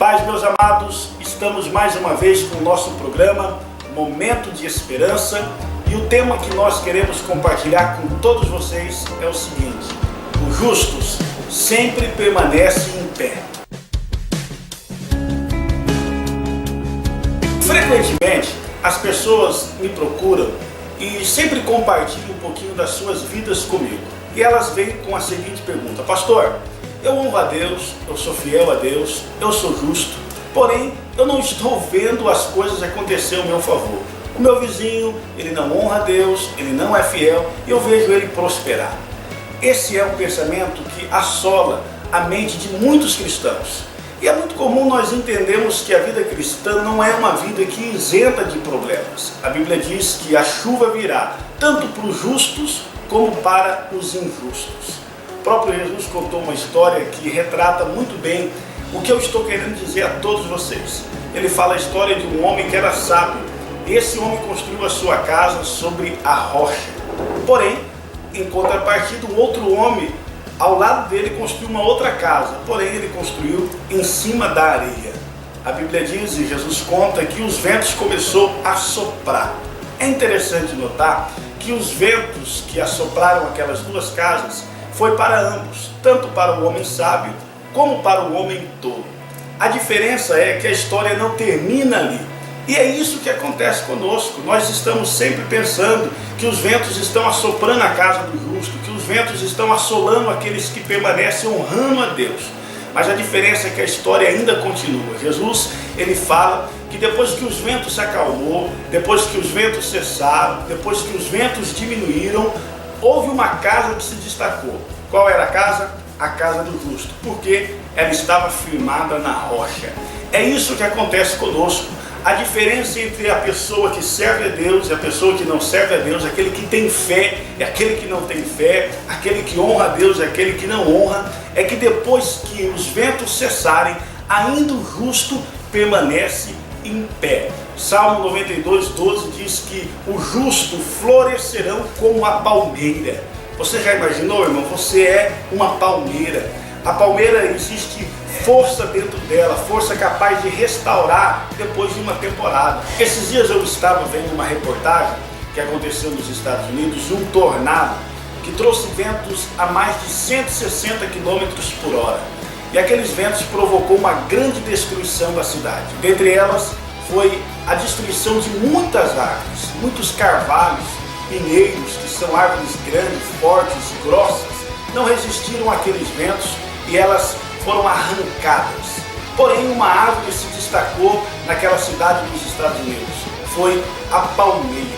Paz, meus amados, estamos mais uma vez com o nosso programa Momento de Esperança e o tema que nós queremos compartilhar com todos vocês é o seguinte: os justos sempre permanecem em pé. Frequentemente as pessoas me procuram e sempre compartilham um pouquinho das suas vidas comigo. E elas vêm com a seguinte pergunta: pastor, eu honro a Deus, eu sou fiel a Deus, eu sou justo, porém eu não estou vendo as coisas acontecer ao meu favor. O meu vizinho, ele não honra a Deus, ele não é fiel e eu vejo ele prosperar. Esse é um pensamento que assola a mente de muitos cristãos. E é muito comum nós entendermos que a vida cristã não é uma vida que isenta de problemas. A Bíblia diz que a chuva virá tanto para os justos como para os injustos. O próprio Jesus contou uma história que retrata muito bem o que eu estou querendo dizer a todos vocês. Ele fala a história de um homem que era sábio. Esse homem construiu a sua casa sobre a rocha. Porém, em contrapartida, um outro homem ao lado dele construiu uma outra casa. Porém, ele construiu em cima da areia. A Bíblia diz, e Jesus conta, que os ventos começaram a soprar. É interessante notar que os ventos que assopraram aquelas duas casas foi para ambos, tanto para o homem sábio como para o homem tolo. A diferença é que a história não termina ali. E é isso que acontece conosco. Nós estamos sempre pensando que os ventos estão assoprando a casa do justo, que os ventos estão assolando aqueles que permanecem honrando a Deus. Mas a diferença é que a história ainda continua. Jesus, ele fala que depois que os ventos se acalmou, depois que os ventos cessaram, depois que os ventos diminuíram, houve uma casa que se destacou. Qual era a casa? A casa do justo, porque ela estava firmada na rocha. É isso que acontece conosco. A diferença entre a pessoa que serve a Deus e a pessoa que não serve a Deus, aquele que tem fé e aquele que não tem fé, aquele que honra a Deus e aquele que não honra, é que depois que os ventos cessarem, ainda o justo permanece em pé. Salmo 92:12 diz que os justos florescerão como a palmeira. Você já imaginou, irmão? Você é uma palmeira. A palmeira, existe força dentro dela, força capaz de restaurar depois de uma temporada. Esses dias eu estava vendo uma reportagem que aconteceu nos Estados Unidos de um tornado que trouxe ventos a mais de 160 km por hora. E aqueles ventos provocou uma grande destruição da cidade. Dentre elas foi a destruição de muitas árvores, muitos carvalhos, pinheiros, que são árvores grandes, fortes e grossas, não resistiram àqueles ventos e elas foram arrancadas. Porém, uma árvore se destacou naquela cidade dos Estados Unidos, foi a palmeira.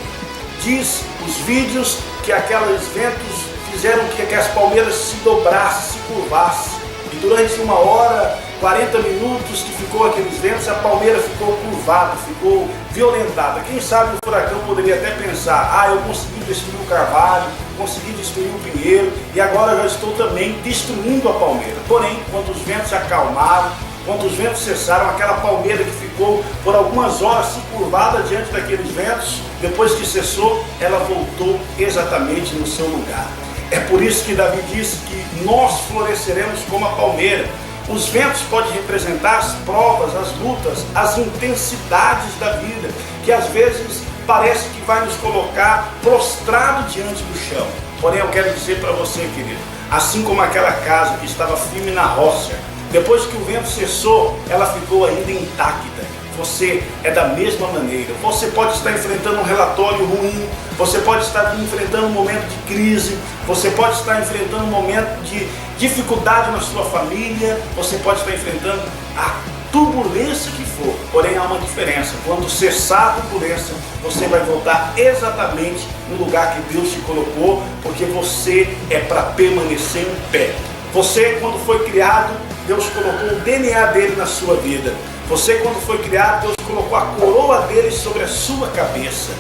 Diz os vídeos que aqueles ventos fizeram que as palmeiras se dobrassem, se curvassem. E durante 1 hora, 40 minutos que ficou aqueles ventos, a palmeira ficou curvada, ficou violentada. Quem sabe o furacão poderia até pensar: eu consegui destruir o carvalho, consegui destruir o pinheiro e agora eu já estou também destruindo a palmeira. Porém, quando os ventos se acalmaram, quando os ventos cessaram, aquela palmeira que ficou por algumas horas se curvada diante daqueles ventos, depois que cessou, ela voltou exatamente no seu lugar. É por isso que Davi disse que nós floresceremos como a palmeira. Os ventos podem representar as provas, as lutas, as intensidades da vida, que às vezes parece que vai nos colocar prostrado diante do chão. Porém, eu quero dizer para você, querido, assim como aquela casa que estava firme na rocha, depois que o vento cessou, ela ficou ainda intacta. Você é da mesma maneira. Você pode estar enfrentando um relatório ruim, você pode estar enfrentando um momento de crise, você pode estar enfrentando um momento de dificuldade na sua família, você pode estar enfrentando a turbulência que for. Porém, há uma diferença. Quando cessar a turbulência, você vai voltar exatamente no lugar que Deus te colocou, porque você é para permanecer em pé. Você, quando foi criado, Deus colocou o DNA dele na sua vida. Você, quando foi criado, Deus colocou a coroa dele sobre a sua cabeça.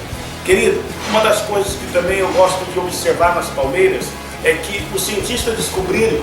Querido, uma das coisas que também eu gosto de observar nas palmeiras é que os cientistas descobriram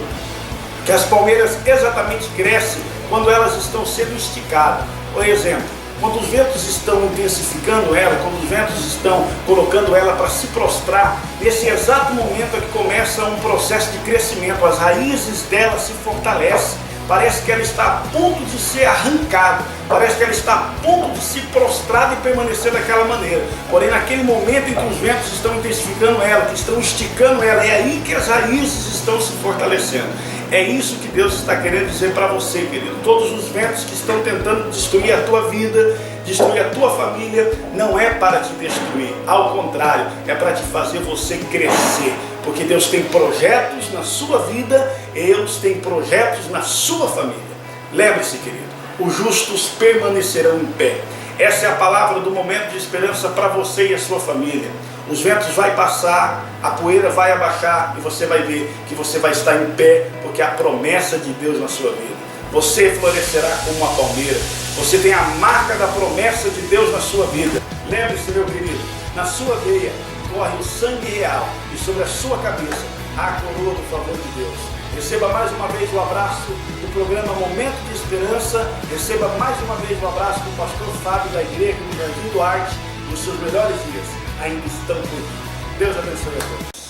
que as palmeiras exatamente crescem quando elas estão sendo esticadas. Por exemplo, quando os ventos estão intensificando ela, quando os ventos estão colocando ela para se prostrar, nesse exato momento é que começa um processo de crescimento. As raízes dela se fortalecem parece que ela está a ponto de ser arrancada, parece que ela está a ponto de se prostrar e permanecer daquela maneira. Porém, naquele momento em que os ventos estão intensificando ela, que estão esticando ela, é aí que as raízes estão se fortalecendo. É isso que Deus está querendo dizer para você, querido. Todos os ventos que estão tentando destruir a tua vida, destruir a tua família, não é para te destruir. Ao contrário, é para te fazer você crescer. Porque Deus tem projetos na sua vida, Deus tem projetos na sua família. Lembre-se, querido, os justos permanecerão em pé. Essa é a palavra do momento de esperança para você e a sua família. Os ventos vão passar, a poeira vai abaixar e você vai ver que você vai estar em pé, porque há a promessa de Deus na sua vida. Você florescerá como uma palmeira. Você tem a marca da promessa de Deus na sua vida. Lembre-se, meu querido, na sua veia corre o sangue real e sobre a sua cabeça há a coroa do favor de Deus. Receba mais uma vez o abraço do programa Momento de Esperança. Receba mais uma vez o abraço do pastor Fábio da Igreja do Jardim Duarte. E os seus melhores dias ainda estão por vir. Deus abençoe a todos.